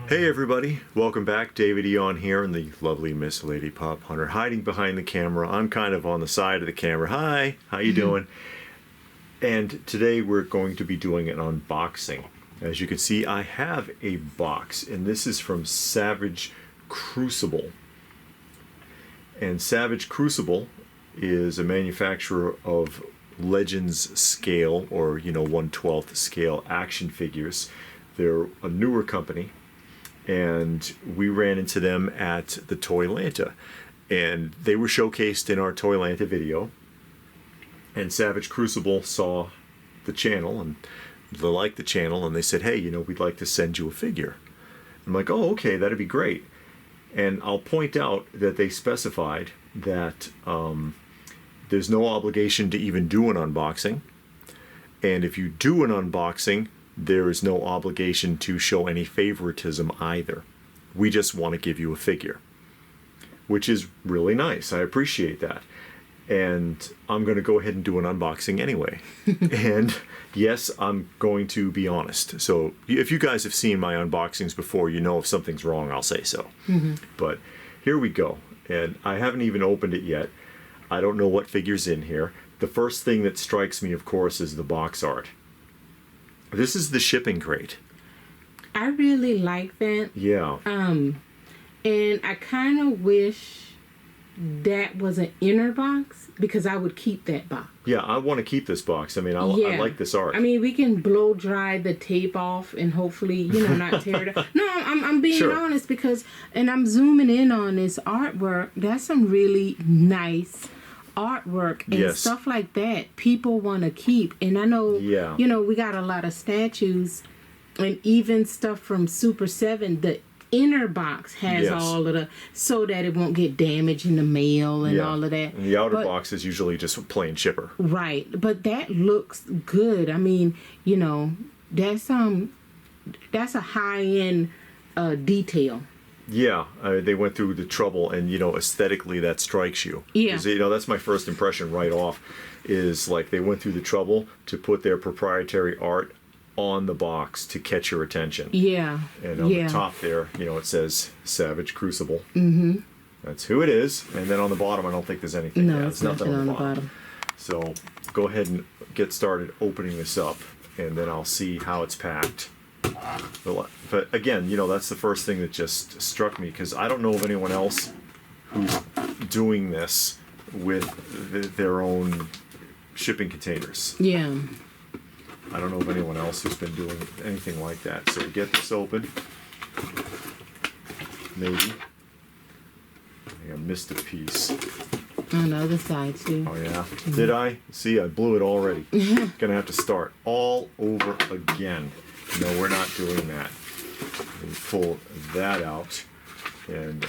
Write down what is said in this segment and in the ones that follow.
Hey everybody, welcome back. David Eon here and the lovely Miss Lady Pop Hunter hiding behind the camera. I'm kind of on the side of the camera. Hi, how you doing? And today we're going to be doing an unboxing. As you can see, I have a box, and this is from Savage Crucible. And Savage Crucible is a manufacturer of Legends scale, or 1/12 scale action figures. They're a newer company, and we ran into them at the Toylanta, and they were showcased in our Toylanta video. And Savage Crucible saw the channel, and they liked the channel, and they said, hey, we'd like to send you a figure. I'm like, oh, okay, that'd be great. And I'll point out that they specified that there's no obligation to even do an unboxing, and if you do an unboxing, there is no obligation to show any favoritism either. We just want to give you a figure, which is really nice. I appreciate that. And I'm going to go ahead and do an unboxing anyway. And yes, I'm going to be honest. So if you guys have seen my unboxings before, if something's wrong, I'll say so. But here we go. And I haven't even opened it yet. I don't know what figure's in here. The first thing that strikes me, of course, is the box art. This is the shipping crate. I really like that. Yeah. And I kind of wish that was an inner box, because I would keep that box. Yeah, I want to keep this box. I mean, I like this art. I mean, we can blow dry the tape off and hopefully, not tear it up. No, I'm being honest, because, and I'm zooming in on this artwork. That's some really nice artwork and stuff like that people want to keep. And I know, we got a lot of statues and even stuff from Super 7. The inner box has all of the, so that it won't get damaged in the mail and all of that. And the outer box is usually just plain chipper. Right. But that looks good. I mean, that's a high-end detail. Yeah, they went through the trouble, and aesthetically that strikes you. Yeah. That's my first impression right off, is like they went through the trouble to put their proprietary art on the box to catch your attention. Yeah. And on the top there, it says Savage Crucible. Mm-hmm. That's who it is. And then on the bottom, I don't think there's anything. No, there's nothing on the bottom. So go ahead and get started opening this up, and then I'll see how it's packed. But again, that's the first thing that just struck me, because I don't know of anyone else who's doing this with their own shipping containers. Yeah. I don't know of anyone else who's been doing anything like that. So we get this open. Maybe. I think I missed a piece. On the other side, too. Oh, yeah. Mm-hmm. Did I? See, I blew it already. Gonna have to start all over again. No, we're not doing that. We pull that out, and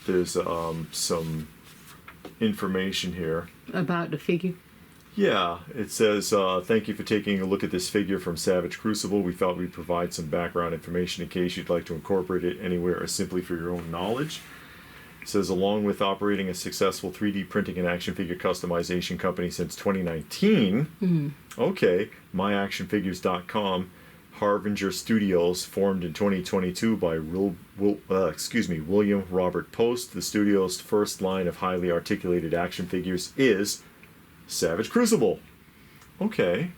there's some information here about the figure. Yeah, it says, thank you for taking a look at this figure from Savage Crucible. We thought we'd provide some background information in case you'd like to incorporate it anywhere or simply for your own knowledge. It says, along with operating a successful 3D printing and action figure customization company since 2019, okay, myactionfigures.com, Harvinger Studios, formed in 2022 by William Robert Post. The studio's first line of highly articulated action figures is Savage Crucible. Okay.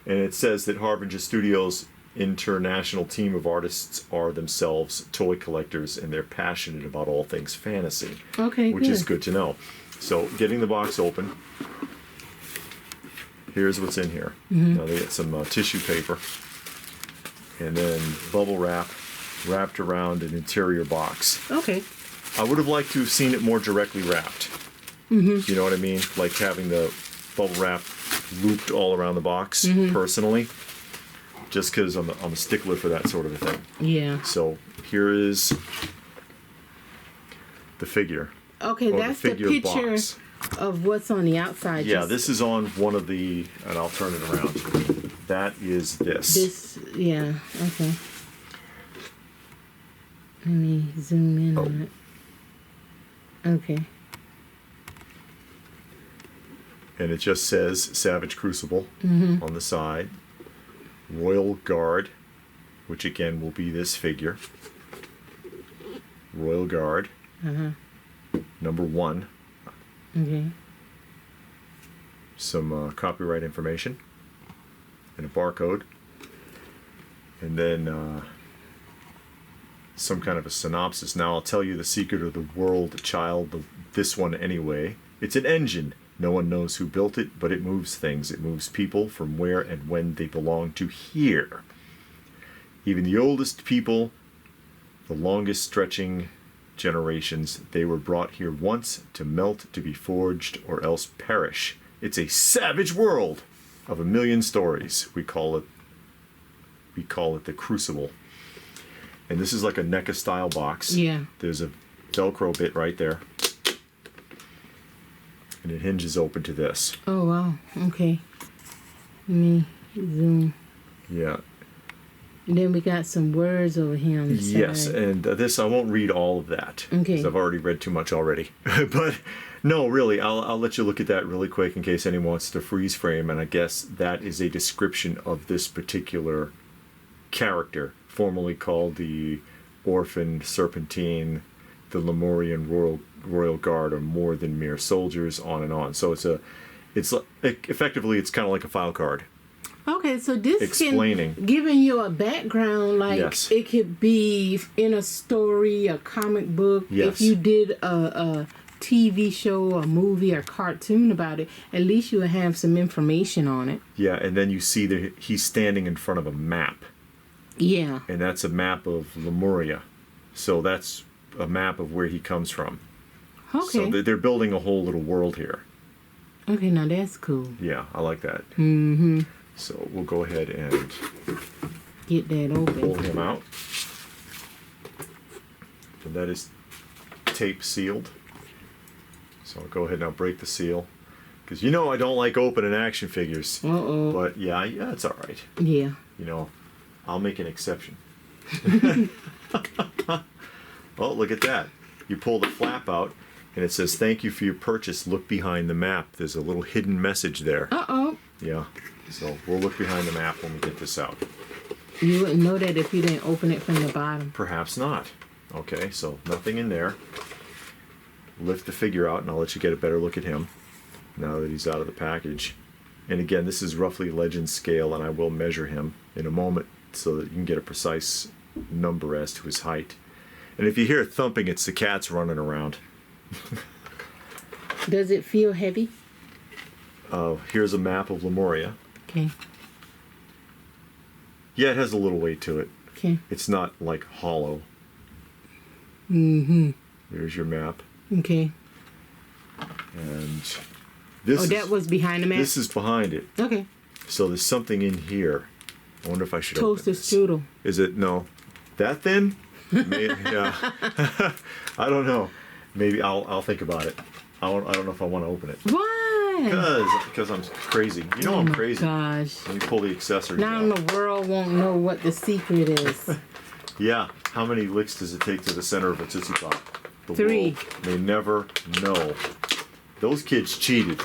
And it says that Harvinger Studios' international team of artists are themselves toy collectors, and they're passionate about all things fantasy. Okay, which is good to know. So, getting the box open, here's what's in here. Now they get some tissue paper, and then bubble wrap wrapped around an interior box. Okay. I would have liked to have seen it more directly wrapped. You know what I mean? Like having the bubble wrap looped all around the box, personally. Just because I'm a stickler for that sort of a thing. Yeah. So here is the figure. Okay, that's the picture box of what's on the outside. Yeah, this is on one of the, and I'll turn it around. That is this. Yeah, okay. Let me zoom in on it. Okay. and it just says Savage Crucible on the side. Royal Guard, which again will be this figure. Royal Guard, number 1. Okay. Some copyright information and a barcode, and then some kind of a synopsis. Now I'll tell you the secret of the world, child. This one anyway. It's an engine. No one knows who built it, but it moves things. It moves people from where and when they belong to here. Even the oldest people, the longest stretching generations, they were brought here once to melt, to be forged, or else perish. It's a savage world of a million stories. We call it the Crucible. And this is like a NECA style box. Yeah. There's a Velcro bit right there. And it hinges open to this. Oh, wow. Okay. Let me zoom. Yeah. And then we got some words over here on the side. Yes, and this, I won't read all of that. Okay. Because I've already read too much already. But no, really, I'll let you look at that really quick in case anyone wants to freeze frame. And I guess that is a description of this particular character, formerly called the Orphan Serpentine, the Lemurian Royal Guard, are more than mere soldiers, on and on. So effectively it's kind of like a file card. Okay, so this explaining, giving you a background, like yes. It could be in a story, a comic book. Yes. If you did a TV show, a movie, or cartoon about it, at least you would have some information on it. Yeah, and then you see that he's standing in front of a map. Yeah. And that's a map of Lemuria. So that's a map of where he comes from. Okay. So they're building a whole little world here. Okay, now that's cool. Yeah, I like that. Mm-hmm. So we'll go ahead and get that open. pull him out. And that is tape sealed. So I'll go ahead and I'll break the seal. Because I don't like opening action figures. Uh-oh. But yeah, it's all right. Yeah. I'll make an exception. Oh, look at that. You pull the flap out, and it says, "Thank you for your purchase. Look behind the map." There's a little hidden message there. Uh-oh. Yeah. So we'll look behind the map when we get this out. You wouldn't know that if you didn't open it from the bottom. Perhaps not. Okay, so nothing in there. Lift the figure out, and I'll let you get a better look at him now that he's out of the package. And again, this is roughly legend scale, and I will measure him in a moment so that you can get a precise number as to his height. And if you hear thumping, it's the cats running around. Does it feel heavy? Here's a map of Lemuria. Okay. Yeah, it has a little weight to it. Okay. It's not like hollow. Mm-hmm. There's your map. Okay. And this that was behind the map? This is behind it. Okay. So there's something in here. I wonder if I should open Toaster this. strudel. Is it? No. That thin? Yeah. I don't know. Maybe I'll think about it. I don't know if I want to open it. Why? Because I'm crazy. I'm crazy. Gosh. Let me pull the accessories Now out. the world won't know what the secret is. Yeah. How many licks does it take to the center of a Tootsie Pop? The 3. world may never know. Those kids cheated.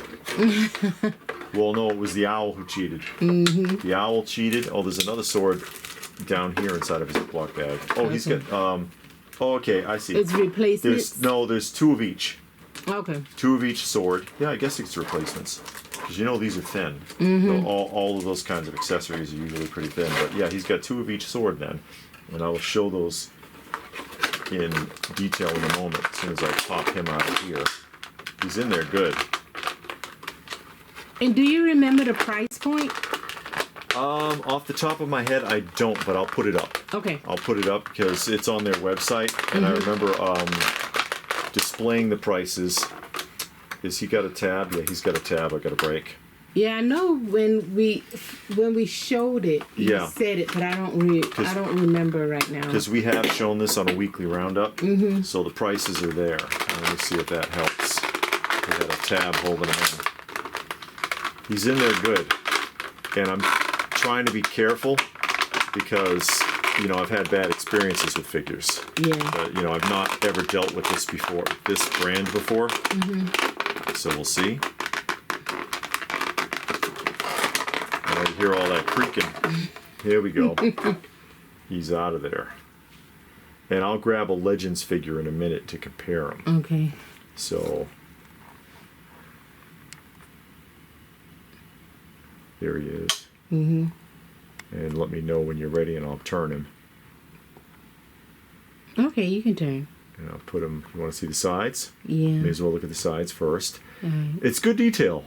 Well, no, it was the owl who cheated. Mm-hmm. The owl cheated. Oh, there's another sword down here inside of his Ziploc bag. Oh, he's got... Oh, okay, I see. It's replacements? There's 2 of each. Okay. 2 of each sword. Yeah, I guess it's replacements. Because these are thin. Mm-hmm. So all of those kinds of accessories are usually pretty thin. But yeah, he's got 2 of each sword then. And I will show those in detail in a moment as soon as I pop him out of here. He's in there good. And do you remember the price point? Off the top of my head, I don't, but I'll put it up. Okay. I'll put it up because it's on their website, and I remember displaying the prices. Has he got a tab? Yeah, he's got a tab. I got a break. Yeah, I know when we showed it, you said it, but I don't remember right now. Because we have shown this on a weekly roundup, so the prices are there. Let me see if that helps. We got a tab holding him in. He's in there good, and I'm trying to be careful because I've had bad experiences with figures. Yeah. But I've not ever dealt with this brand before. So we'll see. hear all that creaking. Here we go. He's out of there. And I'll grab a Legends figure in a minute to compare them. Okay. So, there he is. Mm-hmm. And let me know when you're ready and I'll turn him. Okay, you can turn. And I'll put him, you want to see the sides? Yeah. May as well look at the sides first. Right. It's good detail.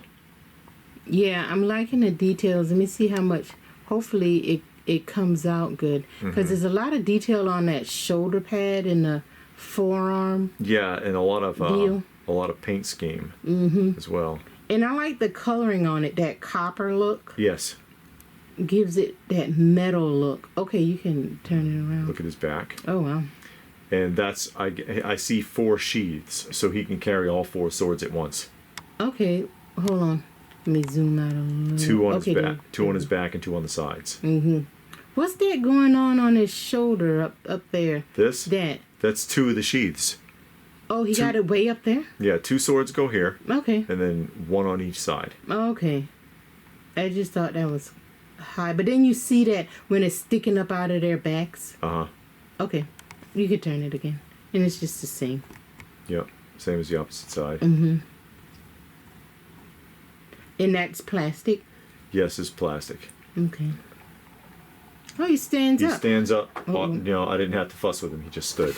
Yeah, I'm liking the details. Let me see how much. Hopefully it comes out good. Because there's a lot of detail on that shoulder pad and the forearm. Yeah, and a lot of paint scheme as well. And I like the coloring on it, that copper look. Yes. Gives it that metal look. Okay, you can turn it around. Look at his back. Oh, wow. And that's, I see 4 sheaths, so he can carry all 4 swords at once. Okay, hold on. Let me zoom out a little. 2 on his back, 2 on his back, and 2 on the sides. What's that going on his shoulder up there? This? That's 2 of the sheaths. Oh, he got it way up there? Yeah, 2 swords go here. Okay. And then 1 on each side. Okay. I just thought that was high. But then you see that when it's sticking up out of their backs? Uh-huh. Okay. You could turn it again. And it's just the same. Yep. Same as the opposite side. And that's plastic? Yes, it's plastic. Okay. Oh, he stands up. He stands up. Uh-oh. You know, I didn't have to fuss with him. He just stood.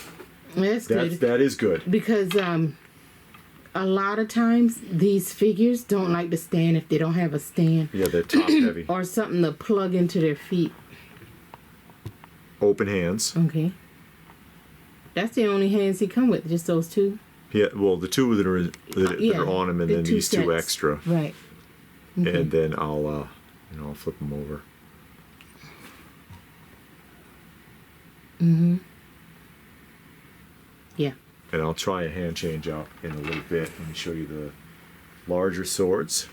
That's good. That is good. Because a lot of times these figures don't like to stand if they don't have a stand. Yeah, they're top heavy. Or something to plug into their feet. Open hands. Okay. That's the only hands he come with, just those 2? Yeah, well, the 2 that are on him, and then these 2 sets. extra. Right. Okay. And then I'll flip them over. Yeah. And I'll try a hand change up in a little bit. Let me show you the larger swords.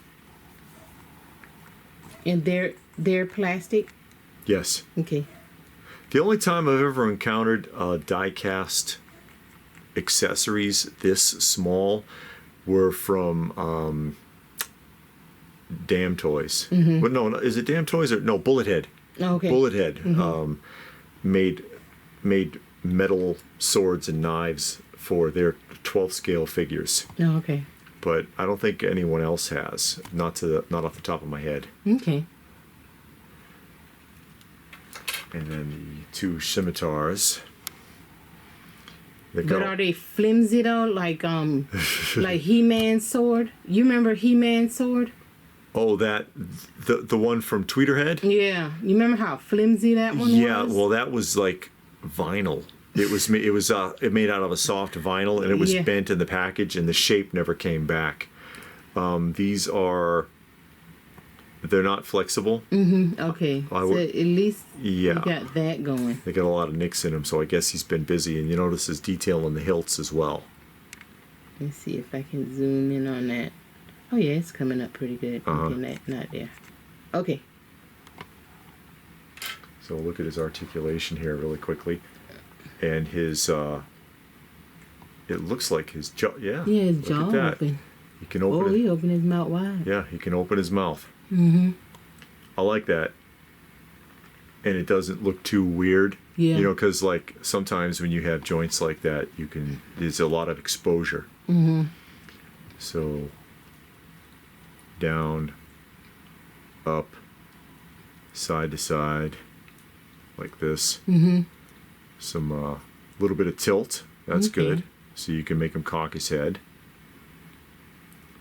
And they're plastic? Yes. Okay. The only time I've ever encountered die-cast accessories this small were from Damn Toys. But no, is it Damn Toys or no? Bullethead. Okay. Bullethead made metal swords and knives for their 12th scale figures. Oh, okay. But I don't think anyone else has. Not off the top of my head. Okay. And then the 2 scimitars. But are they flimsy though, like like He-Man's sword? You remember He-Man's sword? Oh, the one from Tweeterhead? Yeah, you remember how flimsy that one was? Yeah, well, that was like vinyl. It made out of a soft vinyl, and it was bent in the package, and the shape never came back. They're not flexible. Okay, so at least you got that going. They got a lot of nicks in them, so I guess he's been busy. And you notice his detail on the hilts as well. Let's see if I can zoom in on that. Oh yeah, it's coming up pretty good. Okay, not there. Okay. So look at his articulation here really quickly. And his, it looks like his jaw, yeah his jaw open. He can open he opened his mouth wide. Yeah, he can open his mouth. I like that. And it doesn't look too weird. Yeah. You know, because like sometimes when you have joints like that, there's a lot of exposure. So down, up, side to side, like this. Some little bit of tilt. That's good. So you can make him cock his head.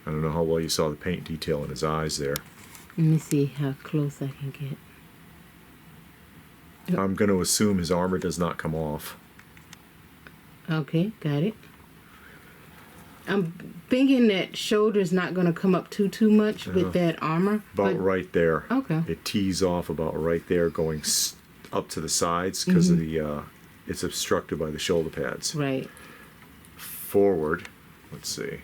I don't know how well you saw the paint detail in his eyes there. Let me see how close I can get. I'm going to assume his armor does not come off. Okay, got it. I'm thinking that shoulder's not going to come up too much with that armor. About right there. Okay. It tees off about right there, going up to the sides because of the it's obstructed by the shoulder pads. Right. Forward, let's see.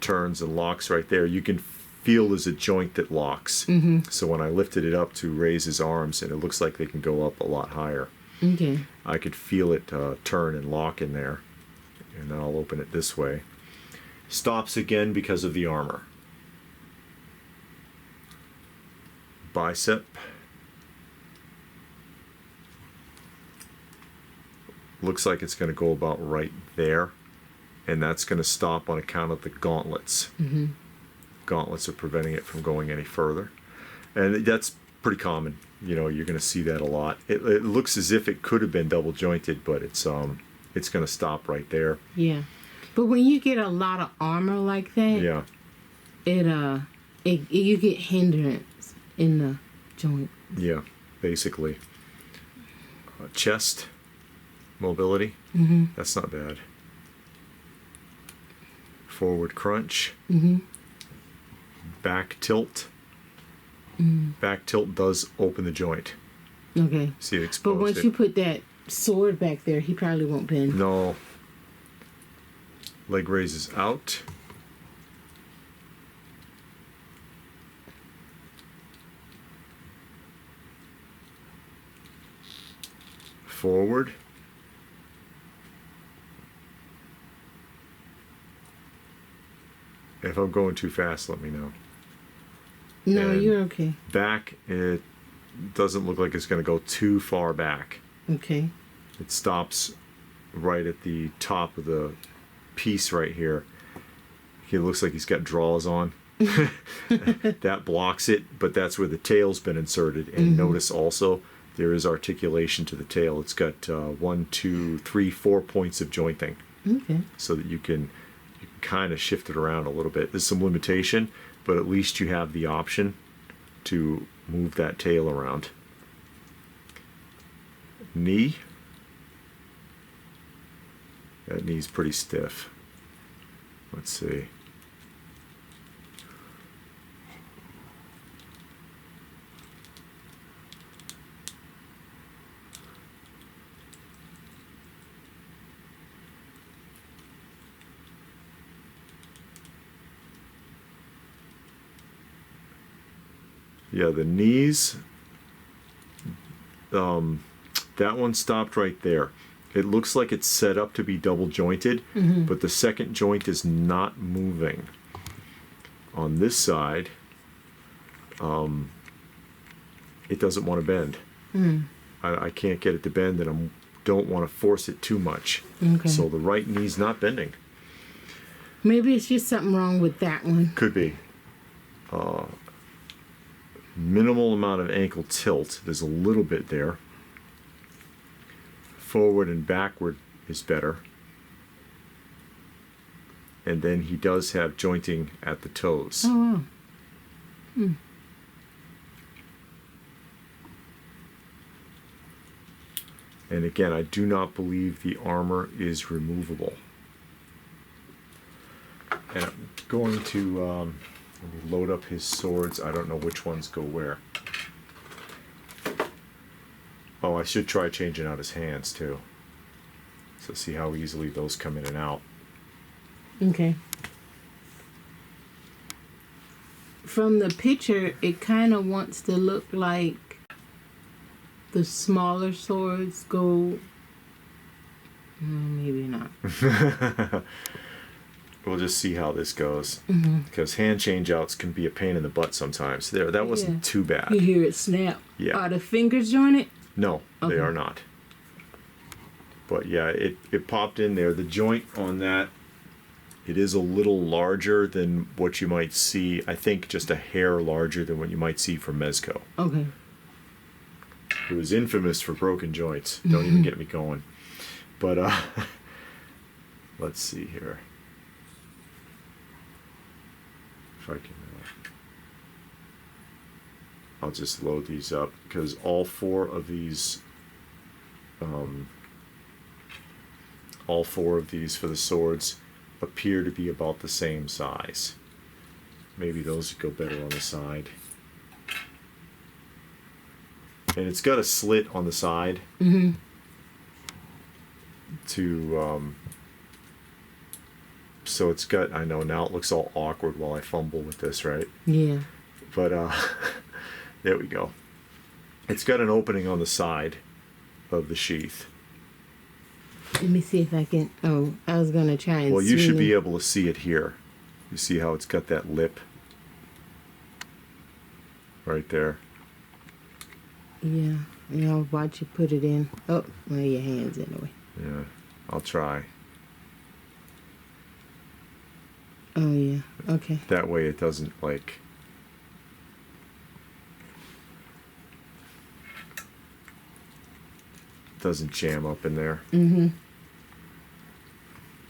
Turns and locks right there. You can feel there's a joint that locks. So when I lifted it up to raise his arms, and it looks like they can go up a lot higher. Okay. I could feel it turn and lock in there. And then I'll open it this way. Stops again because of the armor. bicep. Looks like it's going to go about right there, and that's going to stop on account of the gauntlets. Mm-hmm. Gauntlets are preventing it from going any further, and that's pretty common. You know, you're going to see that a lot. It looks as if it could have been double jointed, but it's going to stop right there. Yeah, but when you get a lot of armor like that, Yeah, you get hindrance in the joint. yeah, basically. Chest mobility. Mm-hmm. That's not bad. Forward crunch. Mm-hmm. Back tilt. Back tilt does open the joint. Okay. See it exposed. But once you put that sword back there, he probably won't bend. No. Leg raises out. Forward. If I'm going too fast, let me know. No, And you're okay. back, it doesn't look like it's going to go too far back. Okay. It stops right at the top of the piece right here. He looks like he's got draws on. That blocks it, but that's where the tail's been inserted. And notice also there is articulation to the tail. It's got 1, 2, 3, 4 points of jointing, Okay. so that you can kind of shift it around a little bit. There's some limitation, but at least you have the option to move that tail around. Knee. That knee's pretty stiff. Let's see. Yeah, the knees, that one stopped right there. It looks like it's set up to be double jointed, but the second joint is not moving. On this side, it doesn't want to bend. I can't get it to bend, and I don't want to force it too much. Okay. So the right knee's not bending. Maybe it's just something wrong with that one. Could be. Minimal amount of ankle tilt. There's a little bit there. Forward and backward is better. And then he does have jointing at the toes. Oh, wow. And again, I do not believe the armor is removable. And I'm going to let me load up his swords. I don't know which ones go where. Oh, I should try changing out his hands too. So see how easily those come in and out. Okay. From the picture, it kind of wants to look like the smaller swords go. Maybe not. We'll just see how this goes. Because hand change outs can be a pain in the butt sometimes. There, that wasn't too bad. You hear it snap. Yeah. Are the fingers jointed? No, Okay. they are not. But yeah, it popped in there. The joint on that, it is a little larger than what you might see. I think just a hair larger than what you might see from Mezco. Okay. It was infamous for broken joints. Don't even get me going. But let's see here. If I can, I'll just load these up because all four of these for the swords appear to be about the same size. Maybe those would go better on the side. And it's got a slit on the side to so it's got, I know now it looks all awkward while I fumble with this, right? Yeah. But there we go. It's got an opening on the side of the sheath. Let me see if I can. Oh, I was gonna try and. Well, you should swing be it. able to see it here. You see how it's got that lip right there. Yeah. I'll watch you put it in. Oh, well, your hands anyway. Yeah, I'll try. Oh, yeah. Okay. That way it doesn't doesn't jam up in there. Mm-hmm.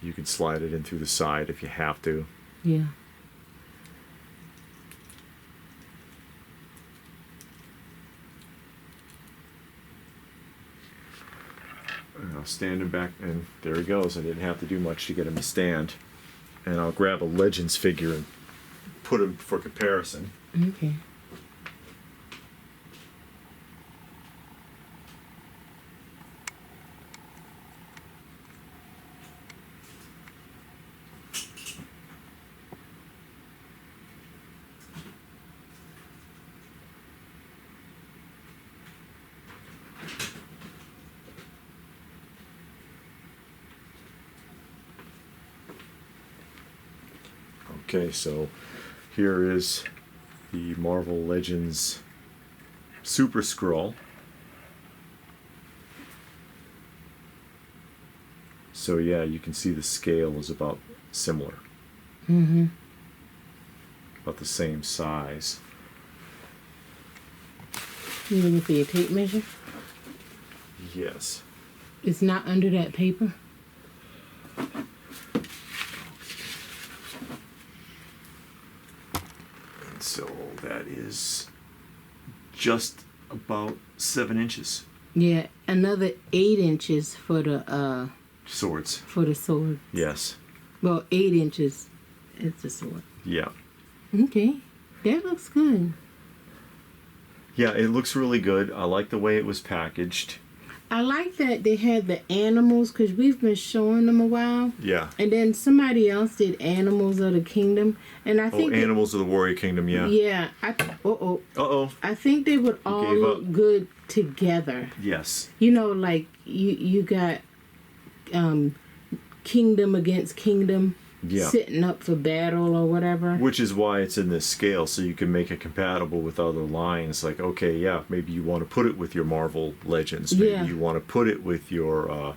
You can slide it in through the side if you have to. Yeah. I'll stand him back, and there he goes. I didn't have to do much to get him to stand. And I'll grab a Legends figure and put him for comparison. Okay. Okay, so here is the Marvel Legends Super Scroll. So yeah, you can see the scale is about similar. Mm-hmm. About the same size. You looking for your tape measure? Yes. It's not under that paper? So that is just about 7 inches. Yeah, another 8 inches for the Swords. for the sword. Yes. Well, 8 inches is the sword. Yeah. Okay, that looks good. Yeah, it looks really good. I like the way it was packaged. I like that they had the animals because we've been showing them a while. Yeah. And then somebody else did Animals of the Kingdom, and I think Animals of the Warrior Kingdom. Yeah. Yeah. Uh-oh. I think they would all gave look up. good together. Yes. You know, like you got Kingdom against Kingdom Yeah. sitting up for battle or whatever. Which is why it's in this scale, so you can make it compatible with other lines. Like, okay, yeah, maybe you want to put it with your Marvel Legends. Maybe Yeah. you want to put it with your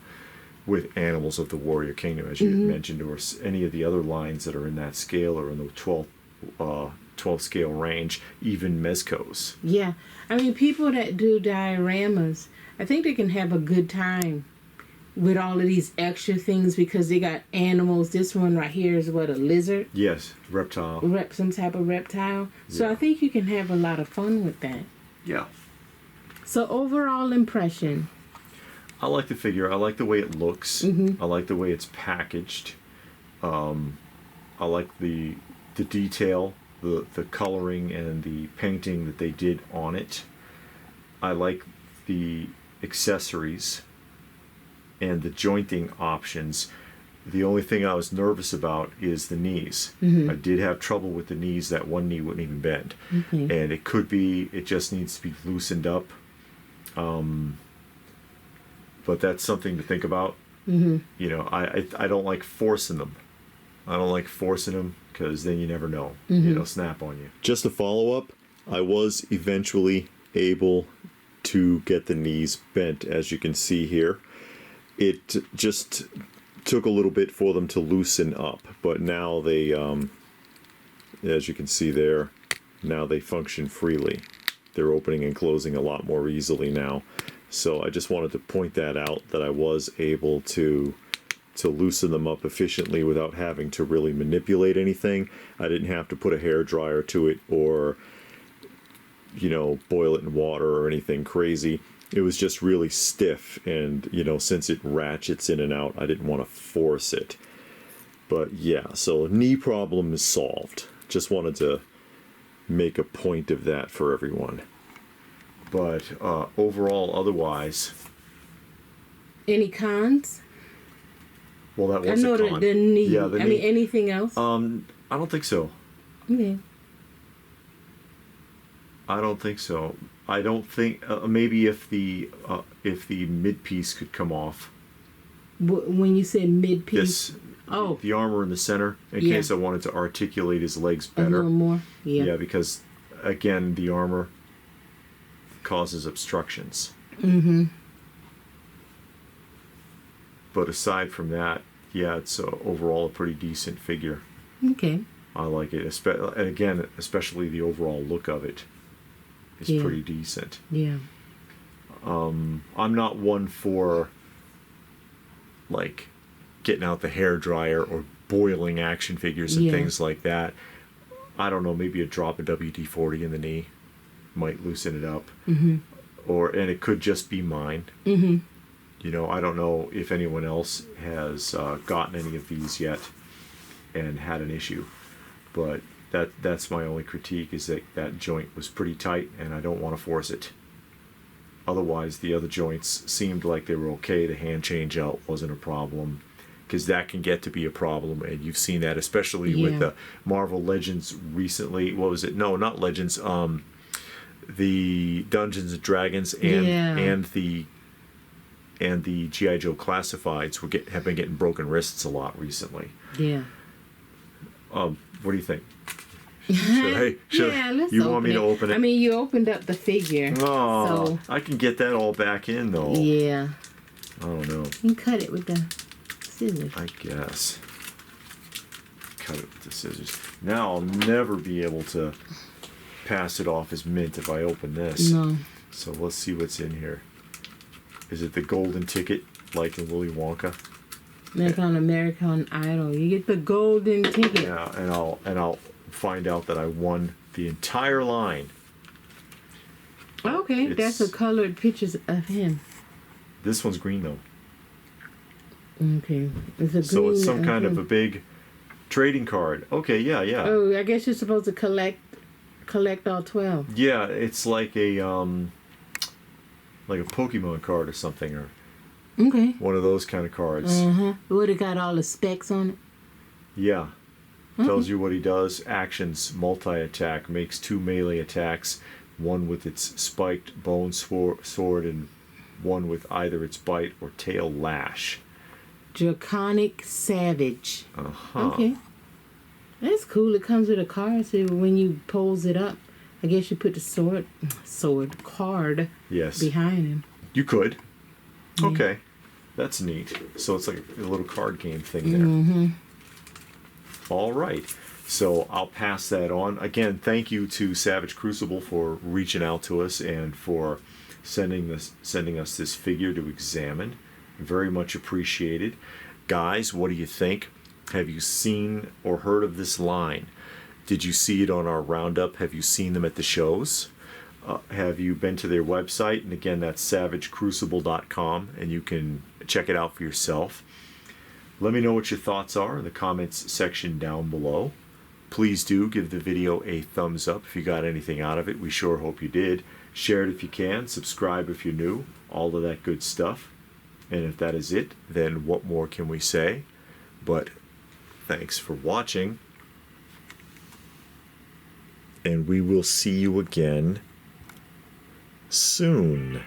with Animals of the Warrior Kingdom, as you had mentioned, or any of the other lines that are in that scale or in the 12 scale range, even Mezco's. Yeah. I mean, people that do dioramas, I think they can have a good time with all of these extra things because they got animals. This one right here is what, a lizard? Yes, reptile. Some type of reptile. So Yeah. I think you can have a lot of fun with that. Yeah. So overall impression. I like the figure. I like the way it looks. I like the way it's packaged. I like the detail, the coloring and the painting that they did on it. I like the accessories and the jointing options. The only thing I was nervous about is the knees. I did have trouble with the knees. That one knee wouldn't even bend. And it could be, it just needs to be loosened up. But that's something to think about. You know, I don't like forcing them. I don't like forcing them because then you never know. It'll snap on you. Just a follow-up, I was eventually able to get the knees bent, as you can see here. It just took a little bit for them to loosen up, but now they, as you can see there, now they function freely. They're opening and closing a lot more easily now. So I just wanted to point that out, that I was able to loosen them up efficiently without having to really manipulate anything. I didn't have to put a hair dryer to it or, you know, boil it in water or anything crazy. It was just really stiff, and, you know, since it ratchets in and out, I didn't want to force it. But yeah, so knee problem is solved. Just wanted to make a point of that for everyone. But overall, otherwise... Any cons? Well, that I was know a con. the knee. Yeah, the I knee. mean, anything else? I don't think so. Okay. I don't think so. I don't think maybe if the mid piece could come off. When you said mid piece, This, the armor in the center, in case I wanted to articulate his legs a better. little more. Yeah. Yeah, because again, the armor, causes obstructions. But aside from that, yeah, it's overall a pretty decent figure. Okay. I like it. And again, especially the overall look of it is pretty decent. Yeah. I'm not one for like getting out the hair dryer or boiling action figures and things like that. I don't know, maybe a drop of WD-40 in the knee might loosen it up. And it could just be mine. You know, I don't know if anyone else has gotten any of these yet and had an issue, but that's my only critique, is that joint was pretty tight and I don't want to force it. Otherwise, the other joints seemed like they were okay. The hand change out wasn't a problem, because that can get to be a problem, and you've seen that especially with the Marvel Legends recently. What was it? No, not Legends. The Dungeons and Dragons and the G.I. Joe Classifieds have been getting broken wrists a lot recently. Yeah. What do you think? Let's you want me to open it? I mean, you opened up the figure. Oh, so. I can get that all back in, though. Yeah. I don't know. You can cut it with the scissors. I guess. Cut it with the scissors. Now I'll never be able to pass it off as mint if I open this. No. So let's see what's in here. Is it the golden ticket, like in Willy Wonka? Like on American Idol, you get the golden ticket. Yeah, and I'll find out that I won the entire line. Okay, that's the colored pictures of him. This one's green though. Okay, it's a green. So it's some kind of a big trading card. Okay, yeah. Oh, I guess you're supposed to collect all 12. Yeah, it's like a Pokemon card or something, or one of those kind of cards. Would it got all the specs on it? Yeah. Tells you what he does. Actions, multi-attack, makes 2 melee attacks, one with its spiked bone sword and one with either its bite or tail lash. Draconic Savage. Okay. That's cool. It comes with a card, so when you pulls it up, I guess you put the card behind him. You could. Yeah. Okay. That's neat. So it's like a little card game thing there. All right. So I'll pass that on. Again, thank you to Savage Crucible for reaching out to us and for sending us this figure to examine. Very much appreciated. Guys, what do you think? Have you seen or heard of this line? Did you see it on our roundup? Have you seen them at the shows? Have you been to their website? And again, that's savagecrucible.com, and you can check it out for yourself. Let me know what your thoughts are in the comments section down below. Please do give the video a thumbs up if you got anything out of it. We sure hope you did. Share it if you can. Subscribe if you're new. All of that good stuff. And if that is it, then what more can we say? But thanks for watching. And we will see you again soon.